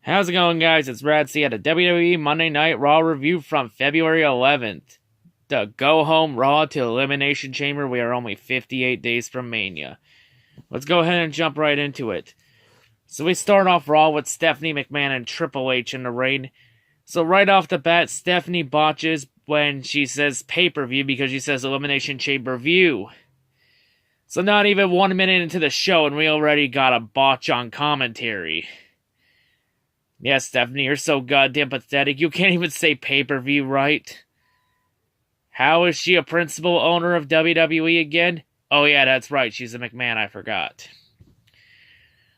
How's it going, guys? It's C-RadTV at a WWE Monday Night Raw review from February 11th. The go-home Raw to Elimination Chamber. We are only 58 days from Mania. Let's go ahead and jump right into it. So we start off Raw with Stephanie McMahon and Triple H in the ring. So right off the bat, Stephanie botches when she says pay-per-view because she says Elimination Chamber view. So not even 1 minute into the show and we already got a botch on commentary. Yeah, Stephanie, you're so goddamn pathetic. You can't even say pay-per-view right. How is she a principal owner of WWE again? Oh yeah, that's right. She's a McMahon, I forgot.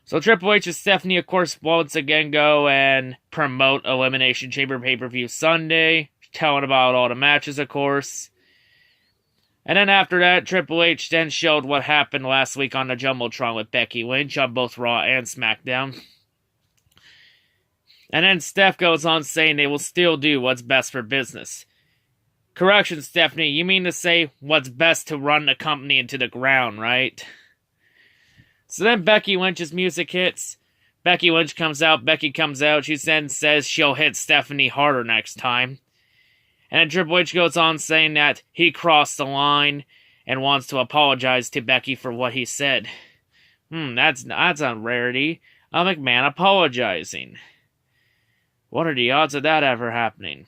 So Triple H and Stephanie, of course, once again go and promote Elimination Chamber pay-per-view Sunday. Telling about all the matches, of course. And then after that, Triple H then showed what happened last week on the Jumbotron with Becky Lynch on both Raw and SmackDown. And then Steph goes on saying they will still do what's best for business. Correction, Stephanie, you mean to say what's best to run the company into the ground, right? So then Becky Lynch's music hits. Becky Lynch comes out, Becky comes out. She then says she'll hit Stephanie harder next time. And then Triple H goes on saying that he crossed the line and wants to apologize to Becky for what he said. That's a rarity. A McMahon apologizing. What are the odds of that ever happening?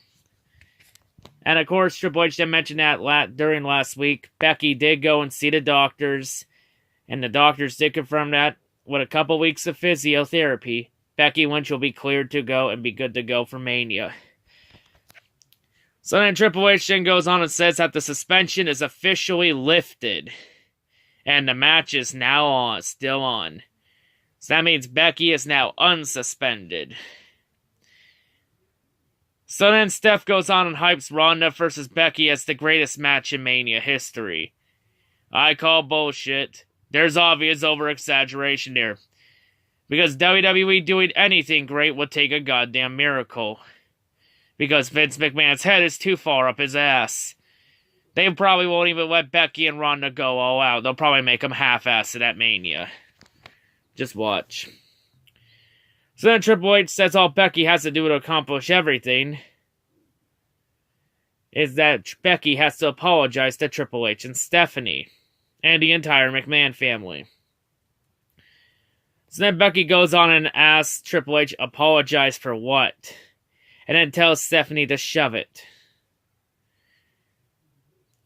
And of course, Triple H then mentioned that during last week, Becky did go and see the doctors, and the doctors did confirm that with a couple weeks of physiotherapy, Becky Lynch will be cleared to go and be good to go for Mania. So then Triple H then goes on and says that the suspension is officially lifted, and the match is now still on. So that means Becky is now unsuspended. So then Steph goes on and hypes Ronda versus Becky as the greatest match in Mania history. I call bullshit. There's obvious over-exaggeration here. Because WWE doing anything great would take a goddamn miracle. Because Vince McMahon's head is too far up his ass. They probably won't even let Becky and Ronda go all out. They'll probably make them half-assed at Mania. Just watch. So then Triple H says all Becky has to do to accomplish everything is that Becky has to apologize to Triple H and Stephanie and the entire McMahon family. So then Becky goes on and asks Triple H, apologize for what? And then tells Stephanie to shove it.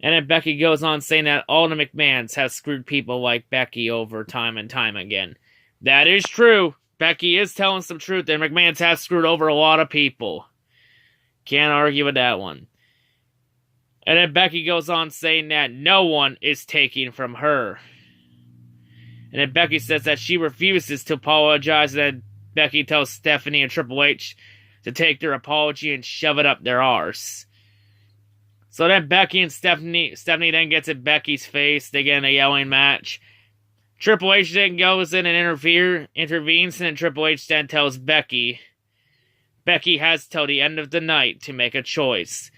And then Becky goes on saying that all the McMahons have screwed people like Becky over time and time again. That is true. Becky is telling some truth there. McMahon's have screwed over a lot of people. Can't argue with that one. And then Becky goes on saying that no one is taking from her. And then Becky says that she refuses to apologize. And then Becky tells Stephanie and Triple H to take their apology and shove it up their arse. So then Becky and Stephanie then gets in Becky's face. They get in a yelling match. Triple H then goes in and intervenes, and then Triple H then tells Becky has till the end of the night to make a choice.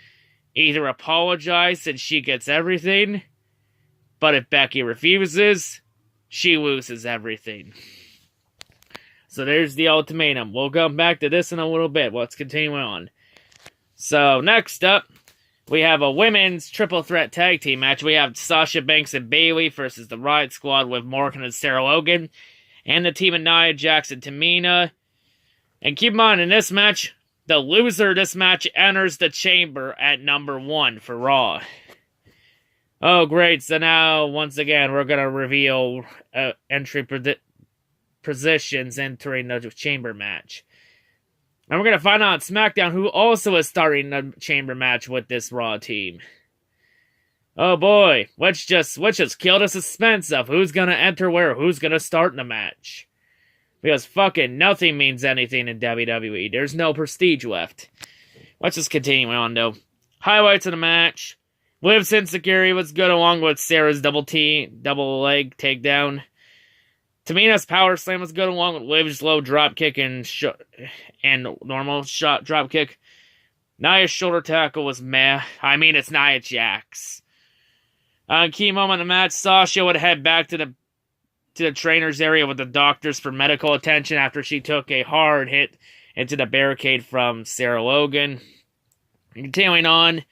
Either apologize and she gets everything, but if Becky refuses, she loses everything. So there's the ultimatum. We'll come back to this in a little bit. Let's continue on. So next up, we have a women's triple threat tag team match. We have Sasha Banks and Bayley versus the Riot Squad with Morgan and Sarah Logan. And the team of Nia Jax and Tamina. And keep in mind, in this match, the loser of this match enters the chamber at number 1 for Raw. Oh, great. So now, once again, we're going to reveal entry positions entering the chamber match. And we're going to find out on SmackDown who also is starting the chamber match with this Raw team. Oh boy, let's just kill the suspense of who's going to enter where, who's going to start in the match. Because fucking nothing means anything in WWE. There's no prestige left. Let's just continue on though. Highlights of the match. Liv's insecurity was good along with Sarah's double leg takedown. Tamina's power slam was good along with Liv's low drop kick and normal shot drop kick. Nia's shoulder tackle was meh. I mean, it's Nia Jax. Key moment in the match, Sasha would head back to the trainer's area with the doctors for medical attention after she took a hard hit into the barricade from Sarah Logan. Continuing on,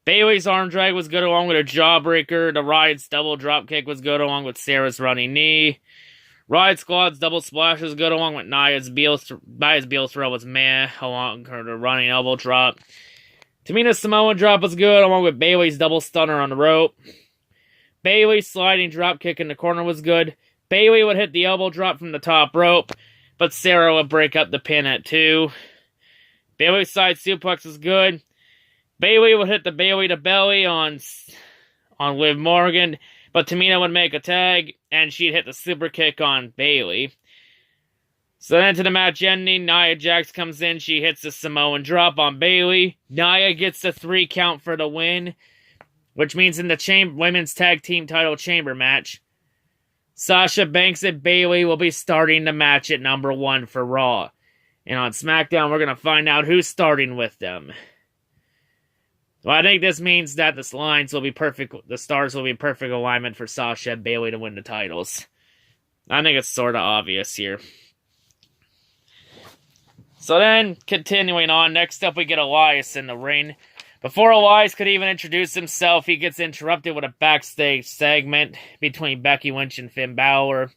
Bayley's arm drag was good along with a jawbreaker. The Riot's double dropkick was good along with Sarah's running knee. Riot Squad's double splash was good along with Nia's Beal throw was meh along with the running elbow drop. Tamina's Samoan drop was good along with Bayley's double stunner on the rope. Bayley's sliding dropkick in the corner was good. Bayley would hit the elbow drop from the top rope, but Sarah would break up the pin at 2. Bayley's side suplex was good. Bayley would hit the Bayley to belly on Liv Morgan, but Tamina would make a tag, and she'd hit the super kick on Bayley. So then to the match ending, Nia Jax comes in, she hits the Samoan drop on Bayley. Nia gets the 3 count for the win, which means in the women's tag team title chamber match, Sasha Banks and Bayley will be starting the match at number 1 for Raw. And on SmackDown, we're going to find out who's starting with them. Well, I think this means that the stars will be in perfect alignment for Sasha and Bayley to win the titles. I think it's sort of obvious here. So then, continuing on, next up we get Elias in the ring. Before Elias could even introduce himself, he gets interrupted with a backstage segment between Becky Lynch and Finn Balor,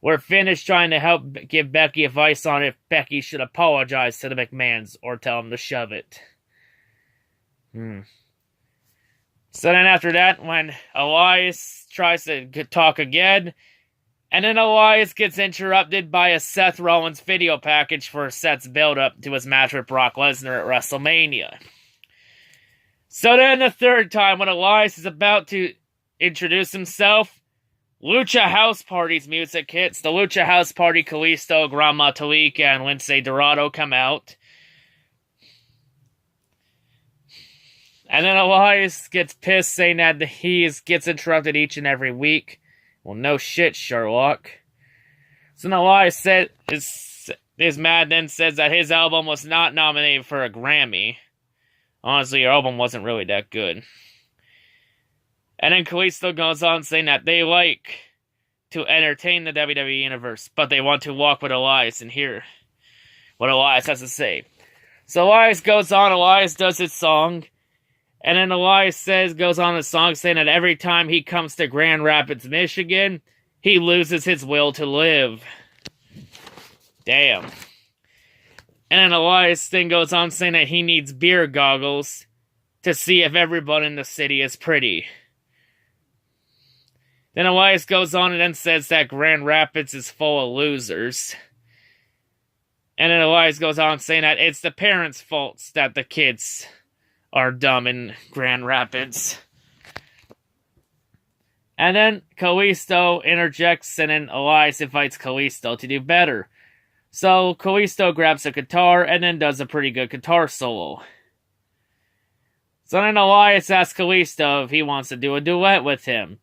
where Finn is trying to help give Becky advice on if Becky should apologize to the McMahons or tell them to shove it. So then after that, when Elias tries to talk again, and then Elias gets interrupted by a Seth Rollins video package for Seth's build-up to his match with Brock Lesnar at WrestleMania. So then the third time, when Elias is about to introduce himself, Lucha House Party's music hits. The Lucha House Party, Kalisto, Gran Metalik, and Lince Dorado come out. And then Elias gets pissed, saying that he gets interrupted each and every week. Well, no shit, Sherlock. So then Elias is mad, then says that his album was not nominated for a Grammy. Honestly, your album wasn't really that good. And then Kalisto goes on saying that they like to entertain the WWE Universe, but they want to walk with Elias and hear what Elias has to say. So Elias goes on, Elias does his song, and then Elias goes on the song saying that every time he comes to Grand Rapids, Michigan, he loses his will to live. Damn. And then Elias then goes on saying that he needs beer goggles to see if everyone in the city is pretty. Then Elias goes on and then says that Grand Rapids is full of losers. And then Elias goes on saying that it's the parents' faults that the kids are dumb in Grand Rapids. And then Kalisto interjects, and then Elias invites Kalisto to do better. So Kalisto grabs a guitar and then does a pretty good guitar solo. So then Elias asks Kalisto if he wants to do a duet with him.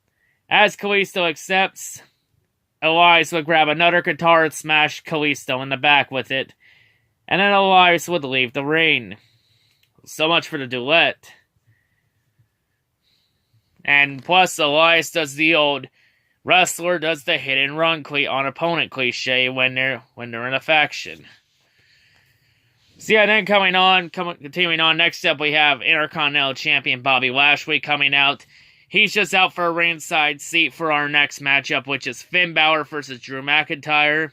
As Kalisto accepts, Elias would grab another guitar and smash Kalisto in the back with it. And then Elias would leave the ring. So much for the duet. And plus, Elias does the old wrestler does the hit and run on opponent cliche when they're in a faction. So yeah, then continuing on, next up we have Intercontinental Champion Bobby Lashley coming out. He's just out for a ringside seat for our next matchup, which is Finn Balor versus Drew McIntyre.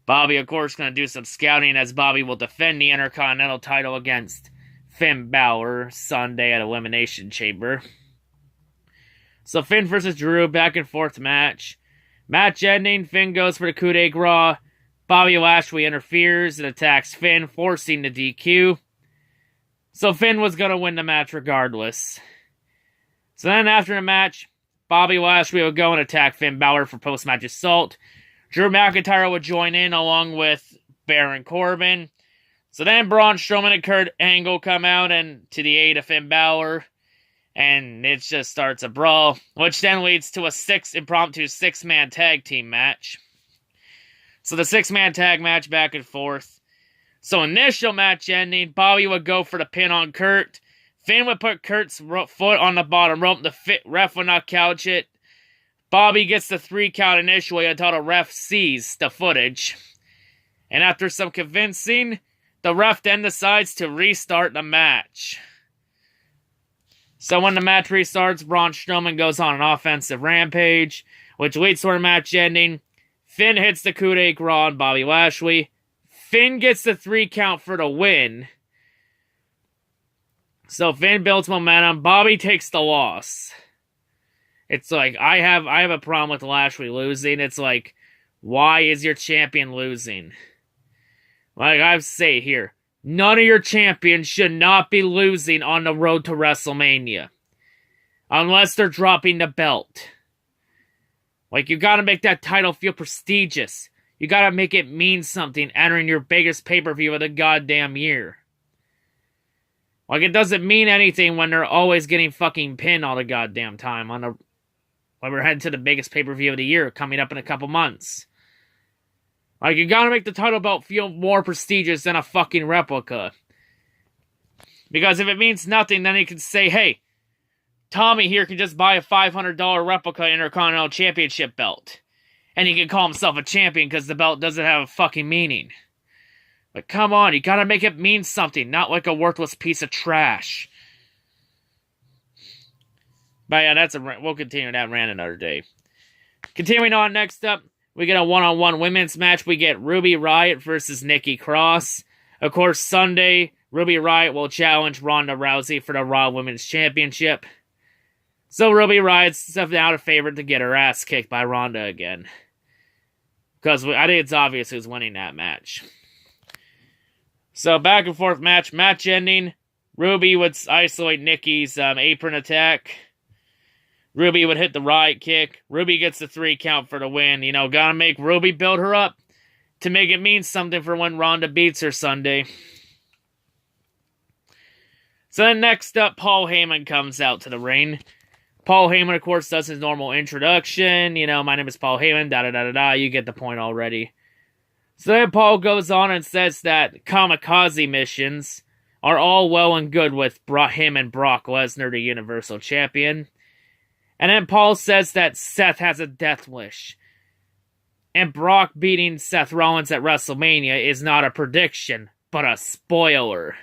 Bobby, of course, going to do some scouting as Bobby will defend the Intercontinental title against Finn Balor Sunday at Elimination Chamber. So Finn versus Drew, back and forth match. Match ending, Finn goes for the coup de grace. Bobby Lashley interferes and attacks Finn, forcing the DQ. So Finn was going to win the match regardless. So then after the match, Bobby Lashley would go and attack Finn Balor for post-match assault. Drew McIntyre would join in along with Baron Corbin. So then Braun Strowman and Kurt Angle come out and to the aid of Finn Balor. And it just starts a brawl, which then leads to a impromptu six-man tag team match. So the six-man tag match back and forth. So initial match ending, Bobby would go for the pin on Kurt. Finn would put Kurt's foot on the bottom rope. The ref would not couch it. Bobby gets the 3 count initially until the ref sees the footage. And after some convincing, the ref then decides to restart the match. So when the match restarts, Braun Strowman goes on an offensive rampage, which leads to a match ending. Finn hits the coup de grace on Bobby Lashley. Finn gets the 3 count for the win. So Finn builds momentum. Bobby takes the loss. It's like, I have a problem with Lashley losing. It's like, why is your champion losing? Like I say here, none of your champions should not be losing on the road to WrestleMania. Unless they're dropping the belt. Like, you gotta make that title feel prestigious. You gotta make it mean something entering your biggest pay-per-view of the goddamn year. Like, it doesn't mean anything when they're always getting fucking pinned all the goddamn time when we're heading to the biggest pay-per-view of the year coming up in a couple months. Like, you gotta make the title belt feel more prestigious than a fucking replica. Because if it means nothing, then he can say, hey, Tommy here can just buy a $500 replica Intercontinental Championship belt. And he can call himself a champion because the belt doesn't have a fucking meaning. But come on, you gotta make it mean something, not like a worthless piece of trash. But yeah, we'll continue that rant another day. Continuing on, next up, we get a one-on-one women's match. We get Ruby Riott versus Nikki Cross. Of course, Sunday, Ruby Riott will challenge Ronda Rousey for the Raw Women's Championship. So Ruby Riott's now a favorite to get her ass kicked by Ronda again. Because I think it's obvious who's winning that match. So back and forth match ending. Ruby would isolate Nikki's apron attack. Ruby would hit the Riott kick. Ruby gets the 3 count for the win. You know, gotta make Ruby build her up to make it mean something for when Ronda beats her Sunday. So then next up, Paul Heyman comes out to the ring. Paul Heyman, of course, does his normal introduction. You know, my name is Paul Heyman, da-da-da-da-da. You get the point already. So then Paul goes on and says that kamikaze missions are all well and good with him and Brock Lesnar, the Universal Champion. And then Paul says that Seth has a death wish. And Brock beating Seth Rollins at WrestleMania is not a prediction, but a spoiler.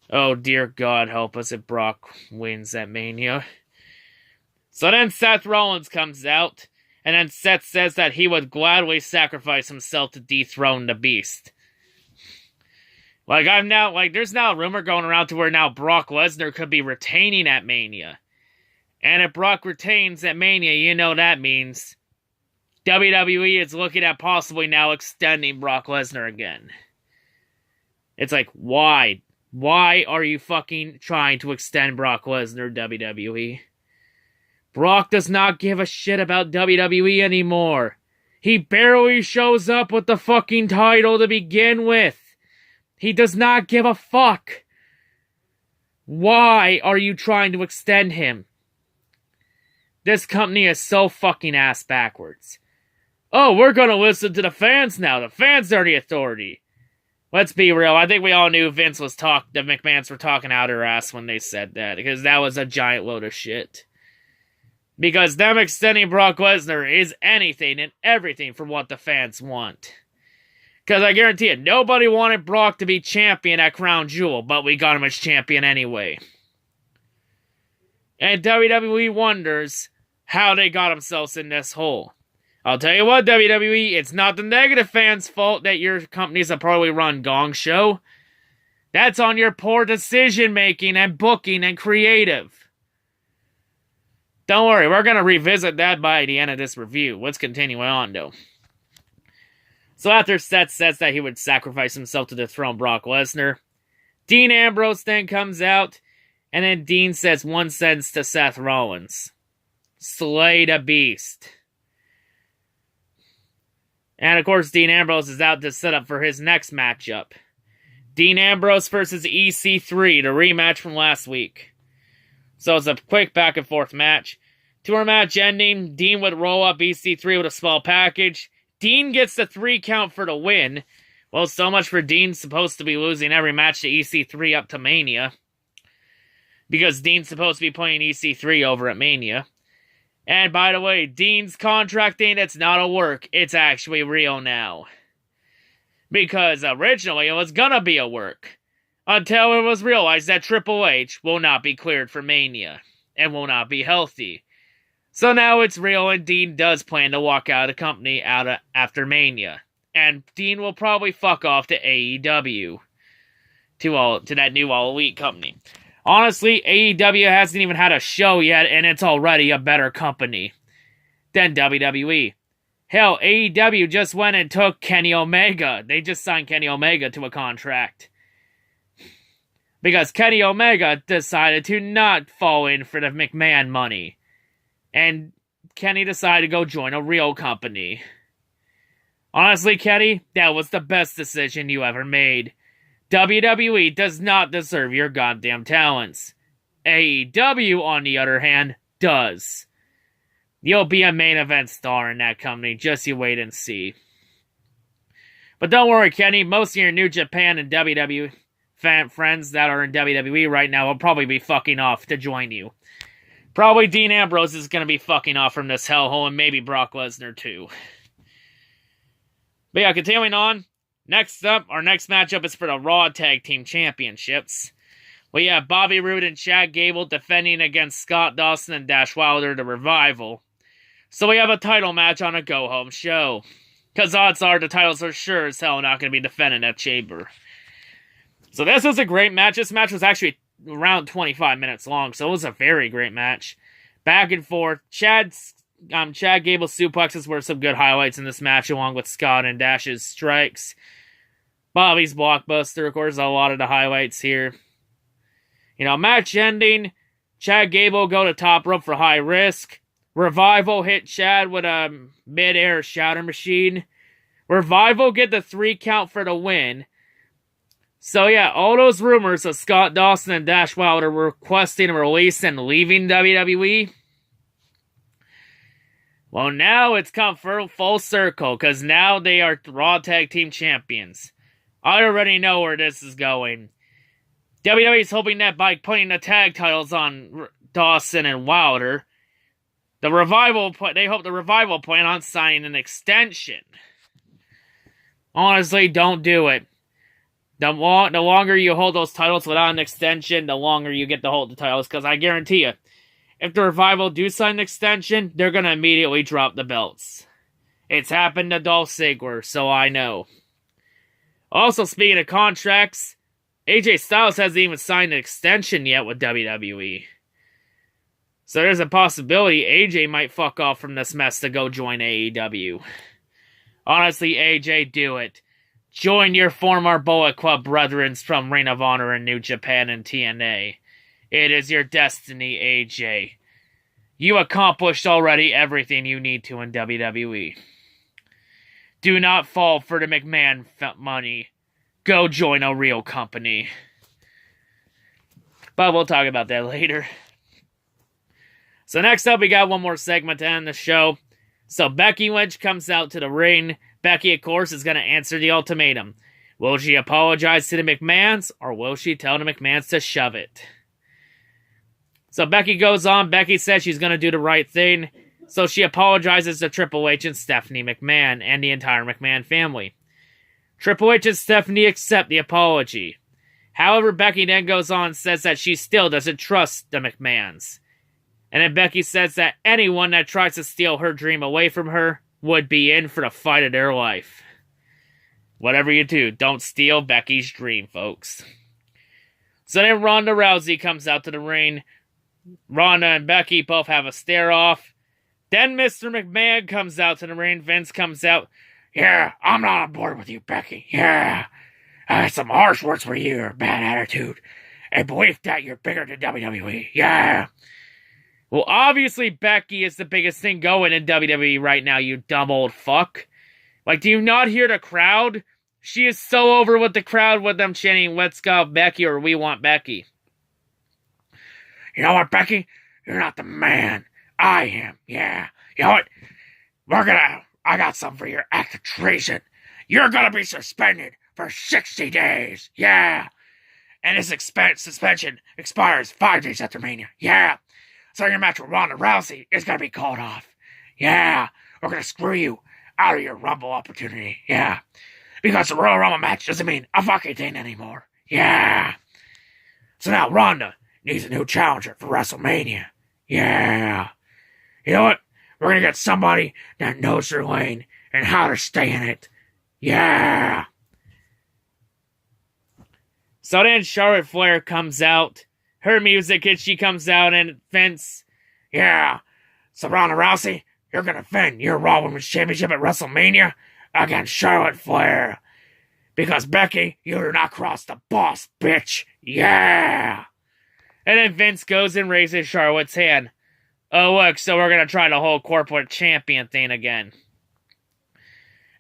Oh dear God, help us if Brock wins at Mania. So then Seth Rollins comes out, and then Seth says that he would gladly sacrifice himself to dethrone the Beast. There's now a rumor going around to where now Brock Lesnar could be retaining at Mania. And if Brock retains at Mania, you know that means WWE is looking at possibly now extending Brock Lesnar again. It's like, why? Why are you fucking trying to extend Brock Lesnar, WWE? Brock does not give a shit about WWE anymore. He barely shows up with the fucking title to begin with. He does not give a fuck. Why are you trying to extend him? This company is so fucking ass backwards. Oh, we're gonna listen to the fans now. The fans are the authority. Let's be real. I think we all knew the McMahons were talking out their ass when they said that. Because that was a giant load of shit. Because them extending Brock Lesnar is anything and everything from what the fans want. Because I guarantee it, nobody wanted Brock to be champion at Crown Jewel, but we got him as champion anyway. And WWE wonders how they got themselves in this hole. I'll tell you what, WWE, it's not the negative fans' fault that your company's a poorly run gong show. That's on your poor decision-making and booking and creative. Don't worry, we're going to revisit that by the end of this review. Let's continue on, though. So after Seth says that he would sacrifice himself to dethrone Brock Lesnar, Dean Ambrose then comes out, and then Dean says one sentence to Seth Rollins. Slay the Beast. And of course, Dean Ambrose is out to set up for his next matchup. Dean Ambrose versus EC3, the rematch from last week. So it's a quick back and forth match. To our match ending, Dean would roll up EC3 with a small package. Dean gets the 3 count for the win. Well, so much for Dean supposed to be losing every match to EC3 up to Mania. Because Dean's supposed to be playing EC3 over at Mania. And by the way, Dean's contract thing, it's not a work. It's actually real now. Because originally it was gonna be a work. Until it was realized that Triple H will not be cleared for Mania. And will not be healthy. So now it's real and Dean does plan to walk out of the company after Mania. And Dean will probably fuck off to AEW. To that new All Elite company. Honestly, AEW hasn't even had a show yet, and it's already a better company than WWE. Hell, AEW just went and took Kenny Omega. They just signed Kenny Omega to a contract. Because Kenny Omega decided to not fall in for the McMahon money. And Kenny decided to go join a real company. Honestly, Kenny, that was the best decision you ever made. WWE does not deserve your goddamn talents. AEW, on the other hand, does. You'll be a main event star in that company, just you wait and see. But don't worry, Kenny, most of your New Japan and WWE friends that are in WWE right now will probably be fucking off to join you. Probably Dean Ambrose is going to be fucking off from this hellhole, and maybe Brock Lesnar too. But yeah, continuing on. Next up, our next matchup is for the Raw Tag Team Championships. We have Bobby Roode and Chad Gable defending against Scott Dawson and Dash Wilder, the Revival. So we have a title match on a go-home show. Because odds are the titles are sure as hell not going to be defended at Chamber. So this was a great match. This match was actually around 25 minutes long, so it was a very great match. Back and forth. Chad Gable's suplexes were some good highlights in this match, along with Scott and Dash's strikes. Bobby's blockbuster, of course, a lot of the highlights here. Match ending. Chad Gable go to top rope for high risk. Revival hit Chad with a mid-air shatter machine. Revival get the 3 count for the win. So yeah, all those rumors of Scott Dawson and Dash Wilder requesting a release and leaving WWE. Well, now it's come full circle, because now they are Raw Tag Team Champions. I already know where this is going. WWE's hoping that by putting the tag titles on Dawson and Wilder, they hope the Revival plan on signing an extension. Honestly, don't do it. The longer you hold those titles without an extension, the longer you get to hold the titles, because I guarantee you, if the Revival do sign an extension, they're going to immediately drop the belts. It's happened to Dolph Ziggler, so I know. Also, speaking of contracts, AJ Styles hasn't even signed an extension yet with WWE. So there's a possibility AJ might fuck off from this mess to go join AEW. Honestly, AJ, do it. Join your former Bullet Club brethren from Ring of Honor and New Japan and TNA. It is your destiny, AJ. You accomplished already everything you need to in WWE. Do not fall for the McMahon money. Go join a real company. But we'll talk about that later. So next up, we got one more segment to end the show. So Becky Lynch comes out to the ring. Becky, of course, is going to answer the ultimatum. Will she apologize to the McMahons, or will she tell the McMahons to shove it? So Becky goes on. Becky says she's going to do the right thing. So she apologizes to Triple H and Stephanie McMahon and the entire McMahon family. Triple H and Stephanie accept the apology. However, Becky then goes on and says that she still doesn't trust the McMahons. And then Becky says that anyone that tries to steal her dream away from her would be in for the fight of their life. Whatever you do, don't steal Becky's dream, folks. So then Ronda Rousey comes out to the ring. Ronda and Becky both have a stare-off. Then Mr. McMahon comes out to the ring. Vince comes out. Yeah, I'm not on board with you, Becky. Yeah, I had some harsh words for you, or bad attitude, and belief that you're bigger than WWE. Yeah. Well, obviously Becky is the biggest thing going in WWE right now, you dumb old fuck. Like, do you not hear the crowd? She is so over with the crowd with them chanting, let's go Becky, or we want Becky. You know what, Becky? You're not the man. I am, yeah. You know what? I got something for your act of treason. You're gonna be suspended for 60 days, yeah. And this suspension expires 5 days after Mania, yeah. So your match with Ronda Rousey is gonna be called off, yeah. We're gonna screw you out of your Rumble opportunity, yeah. Because the Royal Rumble match doesn't mean a fucking thing anymore. Yeah. So now Ronda needs a new challenger for WrestleMania. Yeah. You know what? We're gonna get somebody that knows their lane and how to stay in it. Yeah. So then Charlotte Flair comes out. Her music hits, she comes out, and Vince, yeah. So Ronda Rousey, you're gonna defend your Raw Women's Championship at WrestleMania against Charlotte Flair. Because Becky, you do not cross the boss, bitch. Yeah. And then Vince goes and raises Charlotte's hand. Oh, look, so we're gonna try the whole corporate champion thing again.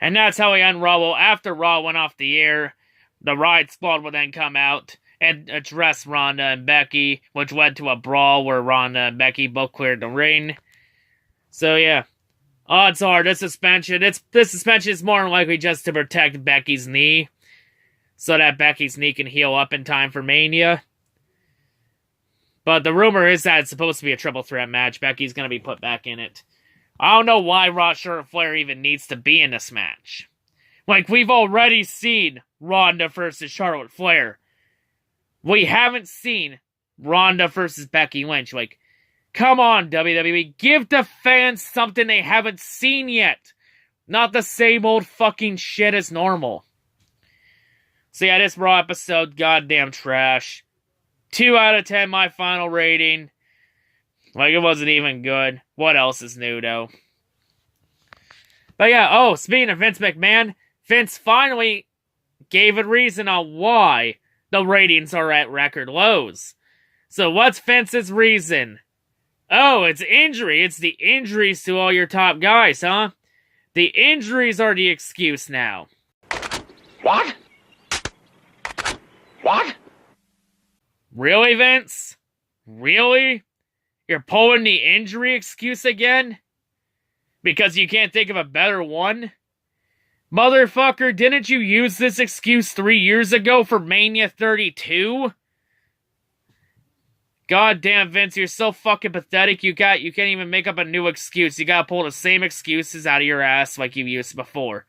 And that's how we end Raw. Well, after Raw went off the air, the Riot Squad will then come out and address Ronda and Becky, which led to a brawl where Ronda and Becky both cleared the ring. So yeah, odds are this suspension is more than likely just to protect Becky's knee, so that Becky's knee can heal up in time for Mania. But the rumor is that it's supposed to be a triple threat match. Becky's going to be put back in it. I don't know why Charlotte Flair even needs to be in this match. Like, we've already seen Ronda versus Charlotte Flair. We haven't seen Ronda versus Becky Lynch. Like, come on, WWE. Give the fans something they haven't seen yet. Not the same old fucking shit as normal. So yeah, this Raw episode, goddamn trash. 2 out of 10, my final rating. Like, it wasn't even good. What else is new, though? But yeah, speaking of Vince McMahon, Vince finally gave a reason on why the ratings are at record lows. So what's Vince's reason? Oh, it's injury. It's the injuries to all your top guys, huh? The injuries are the excuse now. What? What? Really, Vince? Really? You're pulling the injury excuse again? Because you can't think of a better one? Motherfucker, didn't you use this excuse 3 years ago for Mania 32? Goddamn, Vince, you're so fucking pathetic. You can't even make up a new excuse. You gotta pull the same excuses out of your ass like you used before.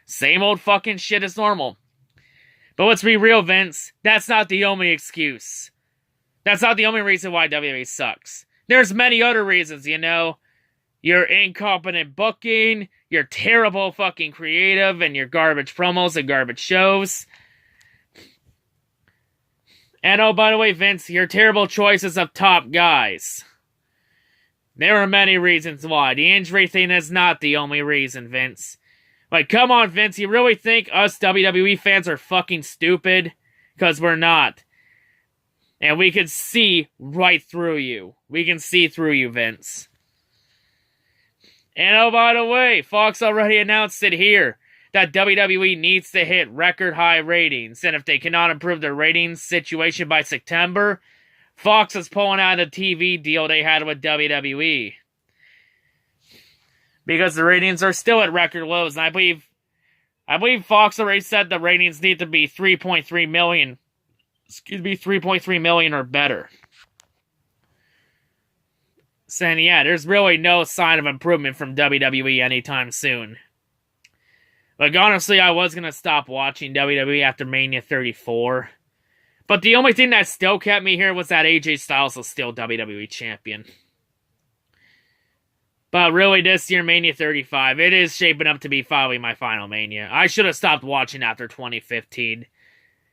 Same old fucking shit as normal. But let's be real, Vince. That's not the only excuse. That's not the only reason why WWE sucks. There's many other reasons, you know. Your incompetent booking, your terrible fucking creative, and your garbage promos and garbage shows. And oh, by the way, Vince, your terrible choices of top guys. There are many reasons why. The injury thing is not the only reason, Vince. Like, come on, Vince, you really think us WWE fans are fucking stupid? Because we're not. And we can see right through you. We can see through you, Vince. And oh, by the way, Fox already announced it here, that WWE needs to hit record high ratings. And if they cannot improve their ratings situation by September, Fox is pulling out a TV deal they had with WWE. Because the ratings are still at record lows. And I believe Fox already said the ratings need to be 3.3 million. 3.3 million or better. Saying, yeah, there's really no sign of improvement from WWE anytime soon. Like, honestly, I was going to stop watching WWE after Mania 34. But the only thing that still kept me here was that AJ Styles was still WWE Champion. But really, this year, Mania 35, it is shaping up to be finally my final Mania. I should have stopped watching after 2015.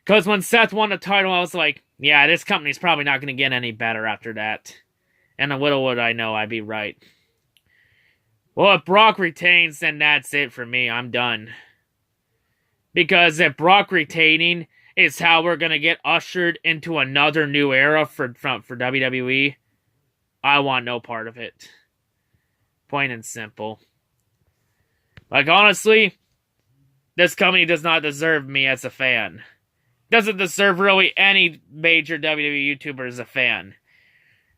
Because when Seth won the title, I was like, yeah, this company's probably not going to get any better after that. And a little would I know I'd be right. Well, if Brock retains, then that's it for me. I'm done. Because if Brock retaining is how we're going to get ushered into another new era for WWE, I want no part of it. Plain and simple. Like, honestly, this company does not deserve me as a fan. Doesn't deserve really any major WWE YouTuber as a fan.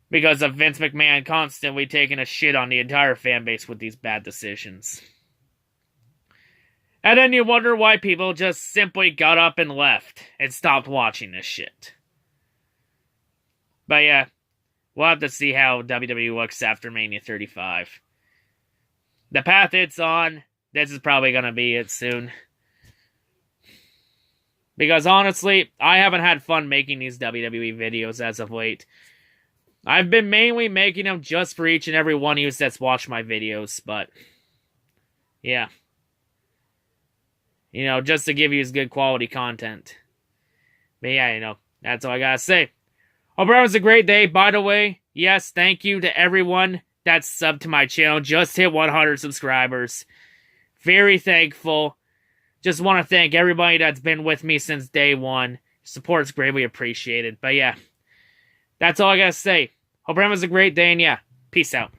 Because of Vince McMahon constantly taking a shit on the entire fan base with these bad decisions. And then you wonder why people just simply got up and left and stopped watching this shit. But yeah, we'll have to see how WWE looks after Mania 35. The path it's on, this is probably going to be it soon. Because honestly, I haven't had fun making these WWE videos as of late. I've been mainly making them just for each and every one of you that's watched my videos, but yeah. You know, just to give you good quality content. But yeah, you know, that's all I gotta say. Hope everyone has a great day. By the way, yes, thank you to everyone that's subbed to my channel. Just hit 100 subscribers. Very thankful. Just want to thank everybody that's been with me since day one. Support's greatly appreciated. But yeah, that's all I gotta say. Hope everyone has a great day, and yeah, peace out.